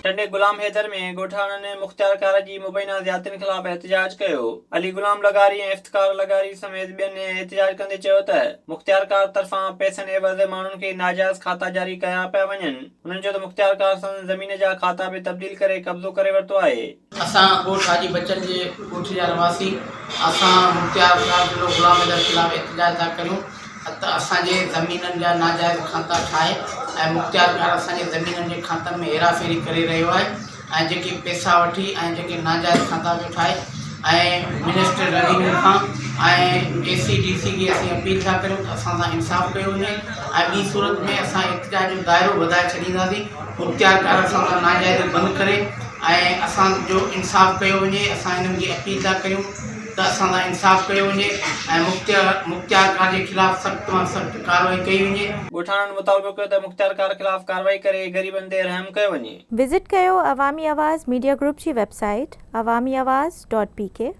टंडे गुलाम हैदर में ॻोठाणनि ने मुख़्तियार कार जी मुबैना ज़ियादतियुनि ख़िलाफ़ एहतिजाज कयो। अली गुलाम लगारी ऐं इफ्तिकार लगारी समेत ॿियनि एहतिजाज कंदे चयो त मुख़्तियार कार तरफ़ां पैसनि एवज़ माण्हुनि खे नाजाइज़ खाता जारी कया पिया वञनि। हुननि चयो त मुख़्तियार कार संदनि ज़मीन जा खाता बि तब्दील करे कब्ज़ो करे वरितो आहे। असां ॻोठ हाजी बच्चन जे ॻोठ जा रहवासी असां मुख़्तियार कार जो गुलाम हैदर ख़िलाफ़ एहतिजाज था करियूं त असांजे ज़मीननि जा नाजाइज़ खाता ठाहे ऐं मुख़्तियार कार असांजे ज़मीननि जे खातनि में हेराफेरी करे रहियो आहे ऐं जेके पैसा वठी ऐं जेके नाजाइज़ खाता पियो ठाहे ऐं मिनिस्टर रेवेन्यू खां ऐं ACDC खे असीं अपील था करियूं त असां सां इंसाफ़ कयो वञे ऐं ॿी सूरत में असां एहतिजाज जो दाइरो वधाए छॾींदासीं। मुख़्तियार कार असां सां नाजाइज़ बंदि करे ऐं असांजो इंसाफ़ कयो वञे। असां हिननि खे अपील था करियूं त असां सां इंसाफ़ कयो वञे ऐं मुख़्तियार कार जे ख़िलाफ़ सख़्त मां सख़्त कार्रवाई कई वञे। ॻोठाणनि मुतालबो कयो त मुख़्तियार कार ख़िलाफ़ कार्रवाई करे ग़रीबनि ते रहम कयो वञे। विज़िट कयो अवामी आवाज़ मीडिया ग्रुप जी वेबसाइट awamiawaz.pk